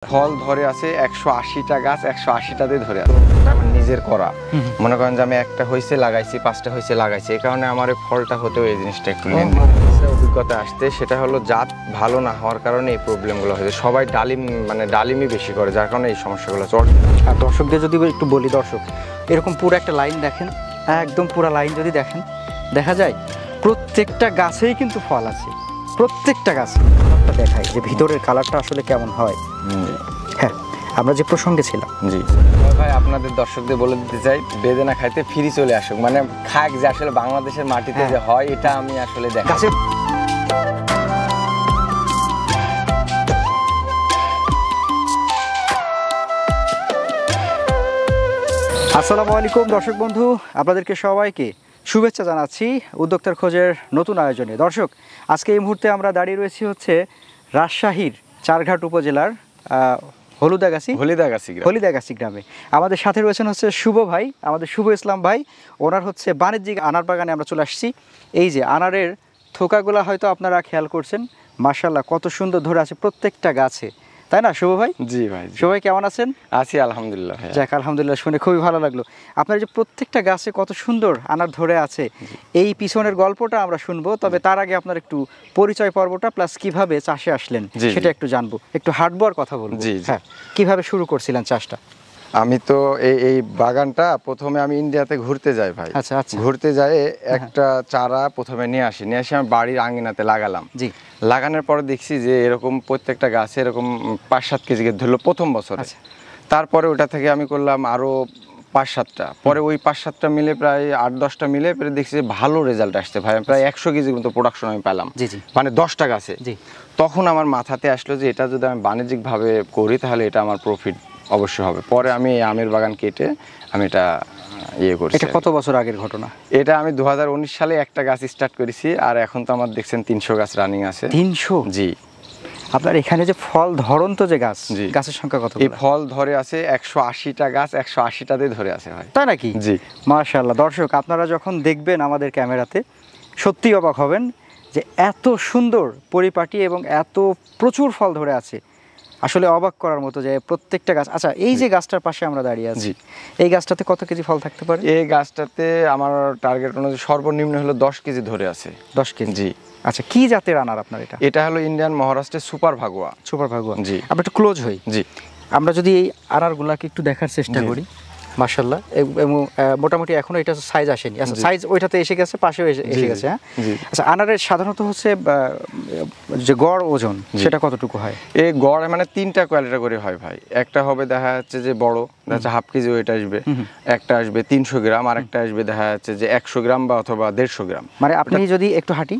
ফল ধরে আছে 180টা গাছ, 180টাতে ধরে আছে। আমার নিজের করা, মনে করেন যে আমি একটা হয়েছে লাগাইছি, 5টা হয়েছে লাগাইছি, এই কারণে আমার ফলটা হতেও এই জিনিসটা একটু অভিজ্ঞতা আসতে, সেটা হলো জাত ভালো না হওয়ার কারণে এই প্রবলেমগুলো হয়েছে। সবাই ডালিমই বেশি করে, যার কারণে এই সমস্যাগুলো চলে। আর দর্শকদের যদি একটু বলি, দর্শক এরকম পুরো একটা লাইন দেখেন, একদম পুরো লাইন যদি দেখেন, দেখা যায় প্রত্যেকটা গাছেই কিন্তু ফল আছে, প্রত্যেকটা গাছে। দেখাই যে ভিতরের কালারটা আসলে কেমন হয়। হ্যাঁ, আমরা যে প্রসঙ্গে ছিলাম, জি ভাই, আপনাদের দর্শকদের বলে দিতে চাই, বেদেনা খাইতে ফিরি চলে আসুক, মানে খাক যে আসলে বাংলাদেশের মাটিতে যে হয়, এটা আমি আসলে দেখি। গাছের আসসালামু আলাইকুম দর্শক বন্ধু, আপনাদেরকে সবাইকে শুভেচ্ছা জানাচ্ছি উদ্যোক্তার খোঁজের নতুন আয়োজনে। দর্শক, আজকে এই মুহূর্তে আমরা দাঁড়িয়ে রয়েছি হচ্ছে রাজশাহীর চারঘাট উপজেলার হলিদাগাছি গ্রামে। আমাদের সাথে রয়েছেন হচ্ছে শুভ ভাই, আমাদের শুভ ইসলাম ভাই। ওনার হচ্ছে বাণিজ্যিক আনার বাগানে আমরা চলে আসছি। এই যে আনারের থোকাগুলা হয়তো আপনারা খেয়াল করছেন, মাশাআল্লাহ কত সুন্দর ধরে আছে প্রত্যেকটা গাছে, তাই না শুভ ভাই? জি ভাই। শুভ ভাই কেমন আছেন? আছি আলহামদুলিল্লাহ। যাক, আলহামদুলিল্লাহ, শুনে খুবই ভালো লাগলো। আপনার যে প্রত্যেকটা গাছে কত সুন্দর আনার ধরে আছে, এই পিছনের গল্পটা আমরা শুনবো। তবে তার আগে আপনার একটু পরিচয় পর্বটা প্লাস কিভাবে চাষে আসলেন সেটা একটু জানবো, একটু হাঁটবার কথা বলবো। হ্যাঁ, কিভাবে শুরু করছিলেন চাষটা? আমি তো এই বাগানটা প্রথমে আমি ইন্ডিয়াতে ঘুরতে যাই ভাই। আচ্ছা আচ্ছা। ঘুরতে যাই একটা চারা প্রথমে নিয়ে আসি আমার বাড়ির আঙিনাতে লাগালাম। জি। লাগানোর পরে দেখছি যে এরকম প্রত্যেকটা গাছে এরকম 5-7 কেজি ধরলো প্রথম বছরে। তারপরে ওটা থেকে আমি করলাম আরো 5-7টা, পরে ওই 5-7টা মিলে প্রায় 8-10টা মিলে পরে দেখছি যে ভালো রেজাল্ট আসছে ভাই। প্রায় 100 কেজির মতো প্রোডাকশন আমি পেলাম, মানে 10টা গাছে। তখন আমার মাথাতে আসলো যে এটা যদি আমি বাণিজ্যিকভাবে করি তাহলে এটা আমার প্রফিট অবশ্যই হবে। পরে আমি আমের বাগান কেটে আমি এটা করছি। এটা কত বছর আগের ঘটনা? এটা আমি 2019 সালে একটা গাছ স্টার্ট করেছি, আর এখন তো আমার দেখছেন 300 গাছ রানিং আছে। 300? জি। আপনার এখানে যে ফল ধরন্ত যে গাছ, গাছের সংখ্যা কত? এই ফল ধরে আছে 180টা গাছ, 180টাতে ধরে আছে ভাই। তাই নাকি? জি। মাশাআল্লাহ। দর্শক, আপনারা যখন দেখবেন আমাদের ক্যামেরাতে সত্যি অবাক হবেন যে এত সুন্দর পরিপাটি এবং এত প্রচুর ফল ধরে আছে, আসলে অবাক করার মতো যে প্রত্যেকটা গাছ। আচ্ছা, এই যে গাছটার পাশে আমরা দাঁড়িয়ে আছি, এই গাছটাতে কত কেজি ফল থাকতে পারে? এই গাছটাতে আমার টার্গেট অনুযায়ী সর্বনিম্ন হলো 10 কেজি ধরে আছে। 10 কেজি? জি। আচ্ছা, কি জাতের আনার আপনার এটা? এটা হলো ইন্ডিয়ান মহারাষ্ট্রের সুপার ভাগুয়া। সুপার ভাগুয়া। জি। আমরা একটু ক্লোজ হই। জি। আমরা যদি এই আনারগুলাকে একটু দেখার চেষ্টা করি, মাশাআল্লাহ, এবং মোটামুটি এখনো এটা সাইজ আসেনি। আচ্ছা, সাইজ ওইটাতে এসে গেছে, পাশেও এসে গেছে। হ্যাঁ। আচ্ছা, আনারের সাধারণত হচ্ছে যে গড় ওজন সেটা কতটুকু হয়? এই গড় মানে 3টা কোয়ালিটি করে হয় ভাই। একটা হবে দেখা যাচ্ছে যে বড়, দেখা যাচ্ছে হাফ কেজি ওইটা আসবে, একটা আসবে 300 গ্রাম, আর একটা আসবে দেখা যাচ্ছে যে 100 গ্রাম বা অথবা 150 গ্রাম। মানে আপনি যদি একটু হাঁটি,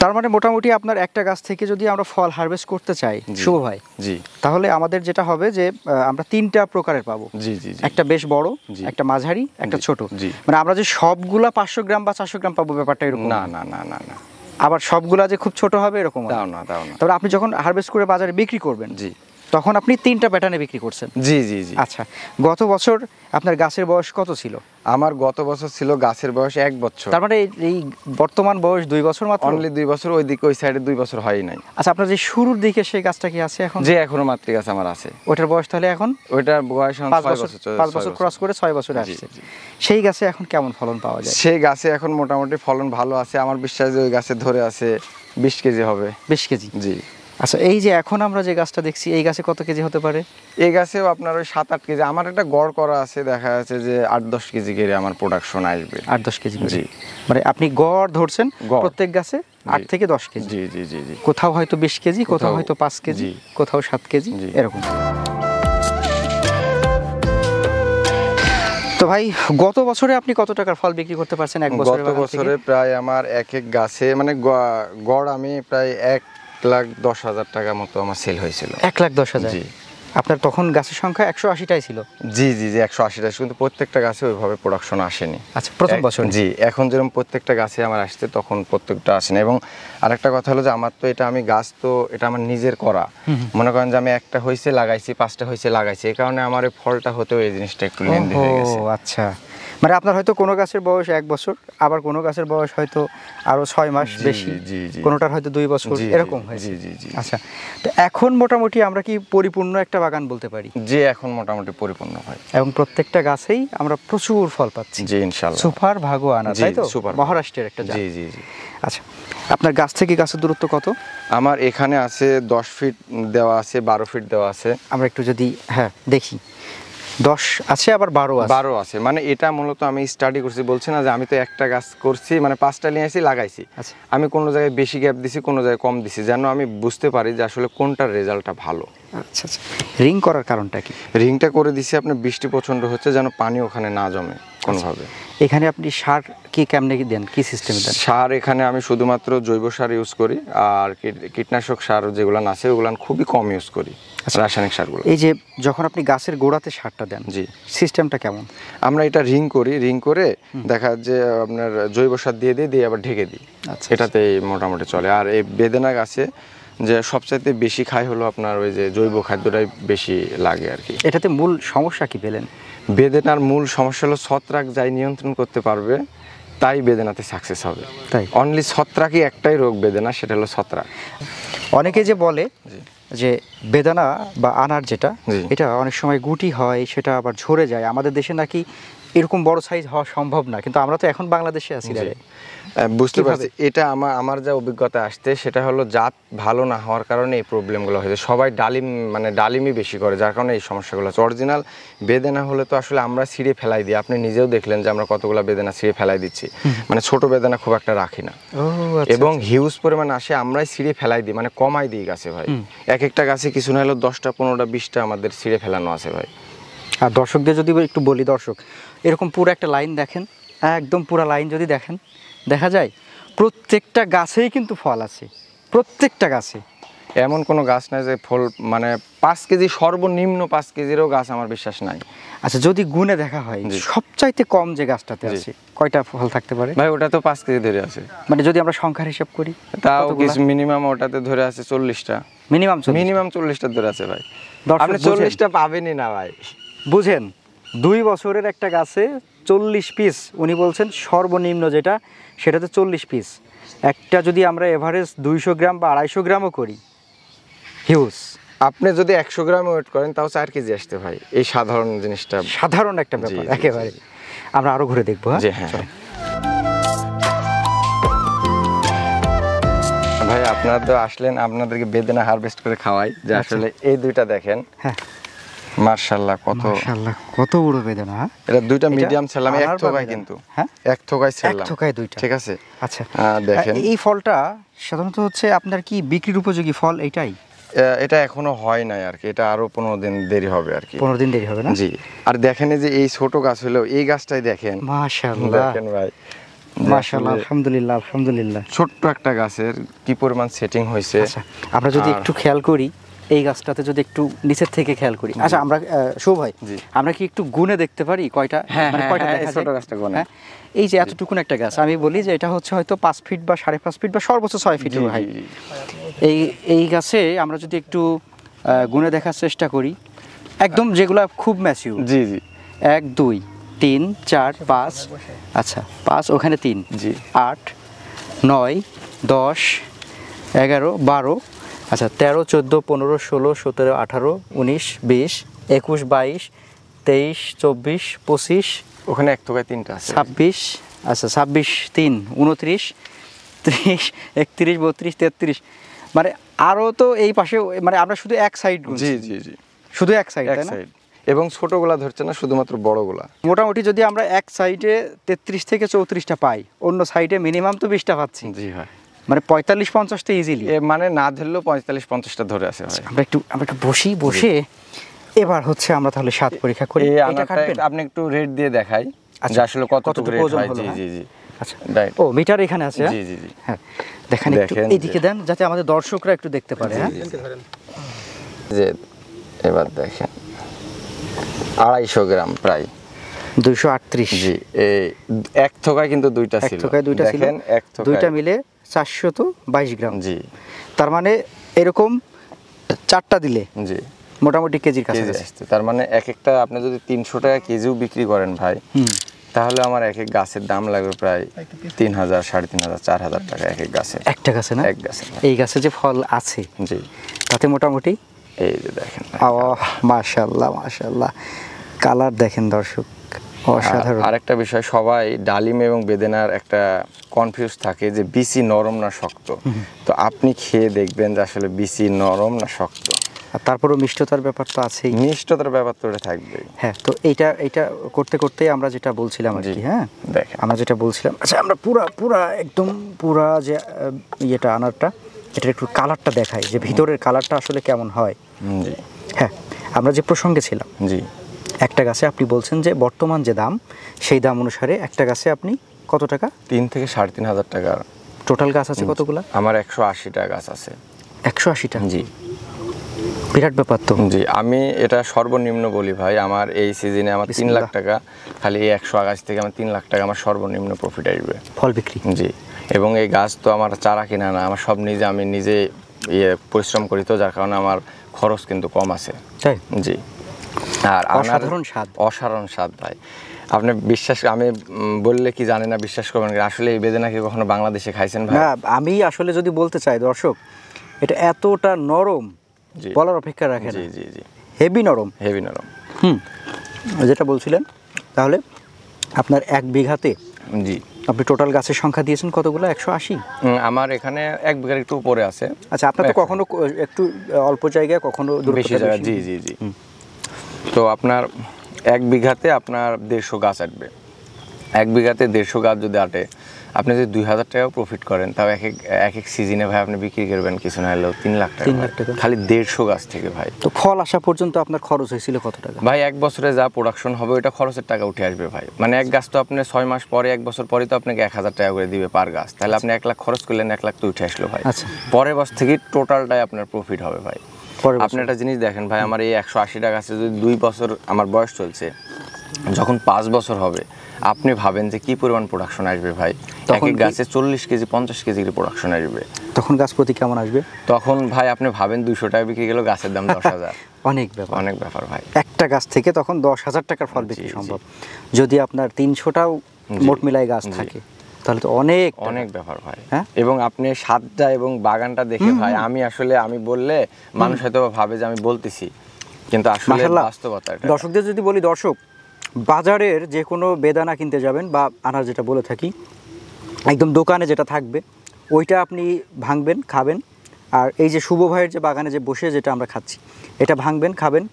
তার মানে মোটামুটি আপনার একটা গাছ থেকে যদি আমরা ফল হারভেস্ট করতে চাই শুভ ভাই, জি, তাহলে আমাদের যেটা হবে যে আমরা 3টা প্রকারের পাবো। জি জি। একটা বেশ বড়, একটা মাঝারি, একটা ছোট। মানে আমরা যে সবগুলা 500 গ্রাম বা 400 গ্রাম পাবো ব্যাপারটা এরকম না না না না না। আবার সবগুলা যে খুব ছোট হবে এরকম দাও না। তবে আপনি যখন হারভেস্ট করে বাজারে বিক্রি করবেন, জি, তখন আপনি 3টা প্যাটার্নে বিক্রি করছেন। জি জি জি। আচ্ছা, গত বছর আপনার গাছের বয়স কত ছিল? আমার গত বছর ছিল গাছের বয়স 1 বছর। তার মানে এই বর্তমান বয়স 2 বছর মাত্র? অনলি 2 বছর। ওই দিকে ওই সাইডে 2 বছর হয় নাই। আচ্ছা, আপনার যে শুরুর দিকে সেই গাছটা কি আছে এখন? যে এখনো মাতৃ গাছ আমার আছে। ওটার বয়স তাহলে এখন? ওইটার বয়স 5 বছর ক্রস করে 6 বছরে আসছে। সেই গাছে এখন কেমন ফলন পাওয়া যায়? সেই গাছে এখন মোটামুটি ফলন ভালো আছে। আমার বিশ্বাস যে ওই গাছে ধরে আছে 20 কেজি হবে। 20 কেজি? জি। আচ্ছা, এই যে এখন আমরা যে গাছটা দেখছি, এই গাছে কত কেজি হতে পারে? এই গাছেও আপনার ওই 7-8 কেজি। আমার একটা গড় করা আছে, দেখা যাচ্ছে যে 8-10 কেজি করে আমার প্রোডাকশন আসবে। 8-10 কেজি? জি। মানে আপনি গড় ধরছেন প্রত্যেক গাছে 8 থেকে 10 কেজি? জি জি জি জি। কোথাও হয়তো 20 কেজি, কোথাও হয়তো 5 কেজি, কোথাও 7 কেজি, এরকম। তো ভাই, গত বছরে আপনি কত টাকার ফল বিক্রি করতে পারছেন এক বছরে? গত বছরে প্রায় আমার এক গাছে মানে গড় আমি প্রায় 1,10,000 টাকা মতো আমার সেল হয়েছিল। 1,10,000? জি। আপনার তখন গাছের সংখ্যা 180টাই ছিল? জি জি জি, 180টা, কিন্তু প্রত্যেকটা গাছে ওইভাবে প্রোডাকশন আসেনি। আচ্ছা, প্রথম বছর? জি। এখন যেরকম প্রত্যেকটা গাছে আমার আসছে, তখন প্রত্যেকটা আসেনি। এবং আরেকটা কথা হলো যে আমার তো এটা আমি গাছ তো এটা আমার নিজের করা, মনে করেন যে আমি একটা হয়েছে লাগাইছি, 5টা হয়েছে লাগাইছি, এই কারণে আমার এই ফলটা হতেও এই জিনিসটা একটু লেন্দি হয়ে গেছে। আচ্ছা, মানে আপনার হয়তো কোনো গাছের বয়স 1 বছর, আবার কোনো গাছের বয়স হয়তো আরো 6 মাস বেশি, কোনোটার হয়তো 2 বছর, এরকম হয়েছে। আচ্ছা, তো এখন মোটামুটি আমরা কি পরিপূর্ণ একটা বাগান বলতে পারি? জি, এখন মোটামুটি পরিপূর্ণ হয় এবং প্রত্যেকটা গাছেই আমরা প্রচুর ফল পাচ্ছি। জি ইনশাআল্লাহ। সুপার ভাগোয়ানা, তাই তো? মহারাষ্ট্রের একটা জাত। জি জি জি। আচ্ছা, আপনার গাছ থেকে গাছের দূরত্ব কত? আমার এখানে আছে 10 ফিট দেওয়া আছে, 12 ফিট দেওয়া আছে। আমরা একটু যদি দেখি, 10 আছে আবার 12 আছে। 12 আছে, মানে এটা মূলত আমি স্টাডি করছি, বলছি না যে আমি তো একটা গাছ করছি, মানে 5টা নিয়ে আসি লাগাইছি। আমি কোনো জায়গায় বেশি গ্যাপ দিছি, কোনো জায়গায় কম দিছি, যেন আমি বুঝতে পারি যে আসলে কোনটার রেজাল্টটা ভালো। আচ্ছা আচ্ছা, রিং করার কারণটা কি? রিংটা করে দিছি আপনার বৃষ্টি প্রচন্ড হচ্ছে, যেন পানি ওখানে না জমে কোনোভাবে। এখানে আপনি সার কি কেমনে দেন, কি সিস্টেমে দেন? সার এখানে আমি শুধুমাত্র জৈব সার ইউজ করি, আর কীটনাশক সার যেগুলো আছে ওগুলো খুবই কম ইউজ করি, রাসায়নিক সারগুলো। এই যে যখন আপনি গাছের গোড়াতে সারটা দেন, জি, সিস্টেমটা কেমন? আমরা এটা রিং করি, রিং করে দেখা যে আপনার জৈব সার দিয়ে আবার ঢেকে দিই। আচ্ছা, এটাতে মোটামুটি চলে। আর এই বেদেনা গাছে যে সবচাইতে বেশি খায় হলো আপনার ওই যে জৈব খাদ্যটাই বেশি লাগে আর কি। এটাতে মূল সমস্যা কি পেলেন? বেদেনার মূল সমস্যা হলো ছত্রাক যাই নিয়ন্ত্রণ করতে পারবে তাই বেদেনাতে সাকসেস হবে। তাই অনলি ছত্রাকই একটাই রোগ বেদেনা, সেটা হলো ছত্রাক। অনেকে যে বলে যে বেদানা বা আনার যেটা, এটা অনেক সময় গুটি হয়, সেটা আবার ঝরে যায়। আমাদের দেশে নাকি এরকম বড় সাইজ হওয়া সম্ভব না, কিন্তু আমরা তো এখন বাংলাদেশে আছি। বুঝতে পারছি। এটা আমার যা অভিজ্ঞতা আসছে সেটা হলো জাত ভালো না হওয়ার কারণে এই প্রবলেমগুলো হয়েছে। সবাই ডালিমই বেশি করে, যার কারণে এই সমস্যাগুলো হচ্ছে। অরিজিনাল বেদেনা হলে তো আসলে আমরা ছিঁড়ে ফেলাই দিই, আপনি নিজেও দেখলেন যে আমরা কতগুলো বেদেনা ছিঁড়ে ফেলাই দিচ্ছি, মানে ছোট বেদেনা খুব একটা রাখি না, এবং হিউজ পরিমাণ আসে আমরাই ছিঁড়ে ফেলাই দিই, মানে কমাই দিই গাছে ভাই। এক একটা গাছে কিছু না হলেও 10টা 15টা 20টা আমাদের ছিঁড়ে ফেলানো আছে ভাই। আর দর্শকদের যদি একটু বলি, দর্শক এরকম পুরো একটা লাইন দেখেন, একদম পুরো লাইন যদি দেখেন, দেখা যায় প্রত্যেকটা গাছেই কিন্তু ফল আছে, প্রত্যেকটা গাছে। এমন কোনো গাছ নাই যে ফল মানে 5 কেজি, সর্বনিম্ন 5 কেজিরও গাছ আমার বিশ্বাস নাই। আচ্ছা, যদি গুণে দেখা হয় সবচাইতে কম যে গাছটাতে আছে কয়টা ফল থাকতে পারে ভাই? ওটা তো 5 কেজি ধরে আছে। মানে যদি আমরা সংখ্যার হিসাব করি, তাও কিছু মিনিমাম ওটাতে ধরে আছে 40টা, মিনিমাম 40টা ধরে আছে ভাই। আপনি 40টা পাবেনই না ভাই, বুঝেন। 2 বছরের একটা গাছে 40 পিস, উনি বলছেন সর্বনিম্ন যেটা সেটাতে 40 পিস। একটা যদি আমরা এভারেজ 200 গ্রাম বা 250 গ্রামও করি, হিউজ। আপনি যদি 100 গ্রাম ওয়েট করেন তাও 4 কেজি আসতে ভাই। এই সাধারণ জিনিসটা, সাধারণ একটা ব্যাপার একেবারে। আমরা আরো ঘুরে দেখবো। হ্যাঁ ভাই, আপনারা তো আসলেন, আপনাদেরকে বেদেনা হারভেস্ট করে খাওয়াই। যে আসলে এই দুইটা দেখেন, হ্যাঁ মাশাআল্লাহ, কত বড় বেদেনা। এটা দুইটা মিডিয়াম ছিলাম, এক থোকায়, কিন্তু হ্যাঁ এক থোকায় ছিলাম, এক থোকায় দুইটা, ঠিক আছে। আচ্ছা, দেখেন এই ফলটা সাধারণত হচ্ছে আপনার কি বিক্রির উপযোগী ফল এইটাই? এটা এখনো হয় নাই আর কি, এটা আরো 15 দিন দেরি হবে আর কি। 15 দিন দেরি হবে না? জি। আর দেখেন যে এই ছোট গাছ হলো, এই গাছটাই দেখেন, মাশাআল্লাহ, দেখেন ভাই, মাশাআল্লাহ, আলহামদুলিল্লাহ, আলহামদুলিল্লাহ। ছোট্ট একটা গাছের কি পরিমাণ সেটিং হয়েছে। আচ্ছা, আমরা যদি একটু খেয়াল করি এই গাছটাতে, যদি একটু নিচের থেকে খেয়াল করি। আচ্ছা, আমরা শুভ ভাই, আমরা কি একটু গুণে দেখতে পারি কয়টা, মানে কয়টা দেখা যায়? ছোট গাছটা গুণে, এই যে এতটুকুন একটা গাছ, আমি বলি যে এটা হচ্ছে হয়তো 5 ফিট বা 5.5 ফিট বা সর্বোচ্চ 6 ফিটের হাইট। এই গাছে আমরা যদি একটু গুণে দেখার চেষ্টা করি, একদম যেগুলা খুব ম্যাচিউর। জি জি, 1 2 3 4 5, আচ্ছা 5, ওখানে 3, জি 8 9 10 11 12, আচ্ছা 13 14 15 16 17 18 19 20 21 22 23 24 25, ওখানে এক থোকায় 3টা আছে, 26, আচ্ছা 26 3 29 30 31 32 33, মানে আরো তো এই পাশে, মানে আমরা শুধু এক সাইড গুনছি। জি জি জি, শুধু এক সাইড, তাই না? এবং ছোটগুলা ধরছে না, শুধুমাত্র বড়গুলা। মোটামুটি যদি আমরা এক সাইডে 33 থেকে 34টা পাই, অন্য সাইডে মিনিমাম তো 20টা পাচ্ছি। জি হয়, মানে 45-50টা ইজিলি, মানে না ধরলেও 45-50টা ধরে আছে। আমরা একটু বসে এবার হচ্ছে আমরা তাহলে স্বাদ পরীক্ষা করি। আপনি একটু রেট দিয়ে দেখাই যে আসলে কতটুকু রেট হয়। জি জি জি, আচ্ছা, ও মিটার এখানে আছে। জি জি জি, হ্যাঁ দেখেন, একটু এইদিকে দেন যাতে আমাদের দর্শকরা একটু দেখতে পারে। হ্যাঁ, যে এবার দেখেন 250 গ্রাম, প্রায় 238। জি, এই এক থোকায় কিন্তু দুইটা ছিল, দেখেন এক থোকায় দুইটা মিলে 422 গ্রাম। জি, তার মানে এরকম 4টা দিলে জি মোটামুটি কেজির কাছে আসছে। তার মানে এক একটা আপনি যদি 300 টাকা কেজিও বিক্রি করেন ভাই, তাহলে আমার এক এক গাছের দাম লাগবে প্রায় 3,000, 3,500, 4,000 টাকা এক এক গাছে। একটা গাছে না? এক গাছে। এই গাছে যে ফল আছে জি, তাতে মোটামুটি এই যে দেখেন, মাশাআল্লাহ মাশাআল্লাহ, কালার দেখেন দর্শক, অসাধারণ। আরেকটা বিষয়, সবাই ডালিম এবং বেদেনার একটা কনফিউজ থাকে যে বিচি নরম না শক্ত। তো আপনি খেয়ে দেখবেন যে আসলে বিচি নরম না শক্ত। আর তারপরেও মিষ্টতার ব্যাপার তো আছেই। মিষ্টতার ব্যাপার তো এটা থাকবেই। হ্যাঁ, তো এইটা করতে করতে আমরা যেটা বলছিলাম আর কি, হ্যাঁ দেখেন আমরা যেটা বলছিলাম, আচ্ছা আমরা পুরা একদম পুরা যে ইয়েটা আনারটা, এটার একটু কালারটা দেখাই যে ভিতরের কালারটা আসলে কেমন হয়। জি হ্যাঁ, আমরা যে প্রসঙ্গে ছিলাম, জি, একটা গাছে আপনি বলছেন যে বর্তমান যে দাম, সেই দাম অনুসারে একটা গাছে আপনি কত টাকা? 3 থেকে 3,500 টাকা। টোটাল গাছ আছে কতগুলা? আমার 180টা গাছ আছে। 180টা? জি, বিরাট ব্যাপার তো। জি, আমি এটা সর্বনিম্ন বলি ভাই, আমার এই সিজনে আমার 3 লাখ টাকা, খালি এই 100 গাছ থেকে আমার 3 লাখ টাকা আমার সর্বনিম্ন প্রফিট আসবে ফল বিক্রি। জি, এবং এই গাছ তো আমার চারা কিনা না, আমার সব নিজে, আমি নিজে পরিশ্রম করি, তো যার কারণে আমার খরচ কিন্তু কম আছে। তাই? জি। আর অসাধারণ স্বাদ। অসাধারণ স্বাদ ভাই, আপনি বিশ্বাস, আমি বললে কি জানি না বিশ্বাস করবেন, আসলে এই বেদেনা কি কখনো বাংলাদেশে খাইছেন ভাই? না, আমি আসলে যদি বলতে চাই দর্শক, এটা এতটা নরম বলার অপেক্ষা রাখে না। জি জি জি, হেভি নরম, হেভি নরম। যেটা বলছিলেন, তাহলে আপনার 1 বিঘাতে জি আপনি টোটাল গাছের সংখ্যা দিয়েছেন কতগুলো? 180? আমার এখানে 1 বিঘার একটু উপরে আছে। আচ্ছা, আপনার তো কখনো একটু অল্প জায়গায়, কখনো বেশি জায়গা। জি জি জি। তো আপনার 1 বিঘাতে আপনার 150 গাছ আটবে। 1 বিঘাতে 150 গাছ যদি আটে, আপনি যদি 2,000 টাকাও প্রফিট করেন, তাও এক এক সিজনে ভাই আপনি বিক্রি করবেন কিছু না হলেও 3 লাখ টাকা। 3 লাখ টাকা খালি 150 গাছ থেকে ভাই। তো ফল আসা পর্যন্ত আপনার খরচ হয়েছিল কত টাকা? ভাই 1 বছরে যা প্রোডাকশন হবে ওইটা খরচের টাকা উঠে আসবে ভাই। মানে এক গাছ তো আপনি 6 মাস পরে, 1 বছর পরে তো আপনাকে 1,000 টাকা করে দিবে পার গাছ, তাহলে আপনি 1 লাখ খরচ করলেন, 1 লাখ তো উঠে আসলো ভাই। আচ্ছা, পরের বছর থেকে টোটালটাই আপনার প্রফিট হবে ভাই। আপনি একটা জিনিস দেখেন ভাই, আমার এই 180টা গাছে যদি 2 বছর আমার বয়স চলছে, যখন 5 বছর হবে, আপনি ভাবেন যে কি পরিমাণ প্রোডাকশন আসবে ভাই। এক এক গাছে 40 কেজি 50 কেজি প্রোডাকশন আসবে। তখন গাছ প্রতি কেমন আসবে? তখন ভাই আপনি ভাবেন 200 টাকা বিক্রি গেল, গাছের দাম 10,000। অনেক ব্যাপার, অনেক ব্যাপার ভাই। একটা গাছ থেকে তখন 10,000 টাকার ফল বিক্রি সম্ভব। যদি আপনার 300টাও মোট মিলাই গাছ থাকে, তাহলে তো অনেক অনেক ব্যাপার ভাই। এবং আপনি স্বাদটা এবং বাগানটা দেখে ভাই, আমি বললে মানুষ হয়তো ভাবে যে আমি বলতেছি, কিন্তু আসলে বাস্তবতা এটা। দর্শকদের যদি বলি, দর্শক বাজারের যে কোনো বেদানা কিনতে যাবেন বা আনার যেটা বলে থাকি, একদম দোকানে যেটা থাকবে ওইটা আপনি ভাঙবেন, খাবেন। আর এই যে শুভ ভাইয়ের যে বাগানে যে বসে যেটা আমরা খাচ্ছি, এটা ভাঙবেন, খাবেন।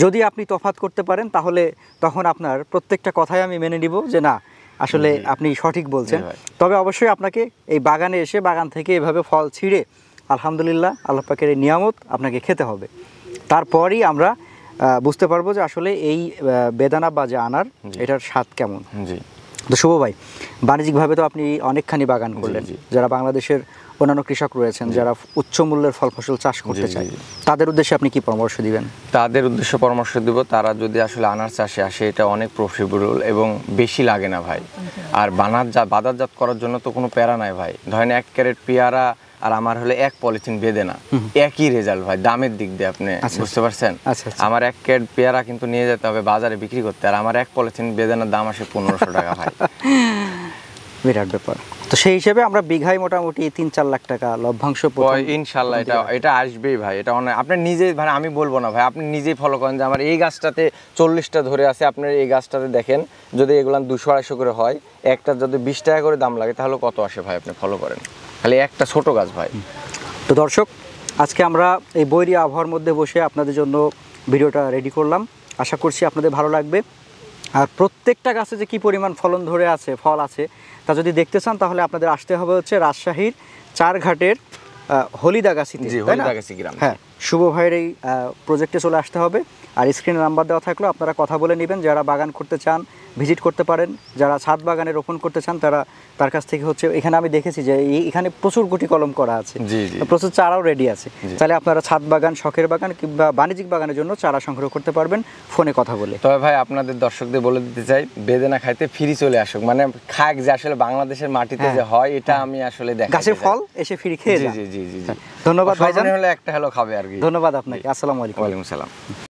যদি আপনি তফাৎ করতে পারেন, তাহলে তখন আপনার প্রত্যেকটা কথাই আমি মেনে নিব যে না, আসলে আপনি সঠিক বলছেন। তবে অবশ্যই আপনাকে এই বাগানে এসে বাগান থেকে এভাবে ফল ছিঁড়ে আলহামদুলিল্লাহ আল্লাহ পাকের এই নিয়ামত আপনাকে খেতে হবে। তারপরই আমরা বুঝতে পারবো যে আসলে এই বেদানা বা যে আনার, এটার স্বাদ কেমন। তো শুভ ভাই, বাণিজ্যিকভাবে তো আপনি অনেকখানি বাগান করলেন। যারা বাংলাদেশের অন্যান্য কৃষক রয়েছেন, যারা উচ্চ মূল্যের ফল ফসল চাষ করতে চায়, তাদের উদ্দেশ্যে আপনি কি পরামর্শ দিবেন? তাদের উদ্দেশ্যে পরামর্শ দিব, তারা যদি আসলে আনার চাষে আসে, এটা অনেক প্রফিটেবল এবং বেশি লাগে না ভাই। আর বাজারজাত করার জন্য তো কোনো প্যারা নাই ভাই। ধরেন 1 ক্যারেট পেয়ারা আর আমার হলে 1 পলিথিন বেদেনা, একই রেজাল্ট ভাই, দামের দিক দিয়ে আপনি বুঝতে পারছেন। আমার 1 ক্যারেট পেয়ারা কিন্তু নিয়ে যেতে হবে বাজারে বিক্রি করতে, আর আমার 1 পলিথিন বেদেনার দাম আসে 1500 টাকা ভাই। বিরাট ব্যাপার। তো সেই হিসেবে আমরা বিঘায় মোটামুটি 3-4 লাখ টাকা লভ্যাংশ ইনশাল্লাহ এটা আসবেই ভাই। এটা আপনি নিজেই ভাই, আমি বলবো না ভাই, আপনি নিজেই ফলো করেন যে আমার এই গাছটাতে 40টা ধরে আছে, আপনার এই গাছটাতে দেখেন যদি এগুলো 200-250 করে হয়, একটা যদি 20 টাকা করে দাম লাগে, তাহলে কত আসে ভাই, আপনি ফলো করেন। খালি একটা ছোট গাছ ভাই। তো দর্শক, আজকে আমরা এই বৈরী আবহাওয়ার মধ্যে বসে আপনাদের জন্য ভিডিওটা রেডি করলাম। আশা করছি আপনাদের ভালো লাগবে। আর প্রত্যেকটা গাছে যে কি পরিমাণ ফলন ধরে আছে, ফল আছে, তা যদি দেখতে চান, তাহলে আপনাদের আসতে হবে হচ্ছে রাজশাহীর চারঘাটের হলিদাগাছিতে, হ্যাঁ, শুভ ভাইয়ের এই প্রজেক্টে চলে আসতে হবে। আর স্ক্রিনে নাম্বার দেওয়া থাকলো, আপনারা কথা বলে নেবেন। যারা বাগান করতে চান ভিজিট করতে পারেন, যারা ছাদ বাগানে রোপণ করতে চান তার কাছ থেকে হচ্ছে, এখানে আমি দেখেছি যে এখানে প্রচুর গুটি কলম করা আছে, প্রচুর চারাও রেডি আছে। তাহলে আপনারা ছাদ বাগান, শখের বাগান কিংবা বাণিজ্যিক বাগানের জন্য চারা সংগ্রহ করতে পারবেন ফোনে কথা বলে। তবে ভাই আপনাদের দর্শকদের বলে দিতে চাই, বেদেনা খাইতে ফ্রি চলে আসুক, মানে খাক যে আসলে বাংলাদেশের মাটিতে যে হয়, এটা আমি আসলে দেখাই, গাছের ফল এসে ফ্রি খেয়ে। জি জি জি জি, ধন্যবাদ ভাইজান। হলে একটা হলো খাবে আর কি। ধন্যবাদ আপনাকে। আসসালামু আলাইকুম। ওয়ালাইকুম আসসালাম।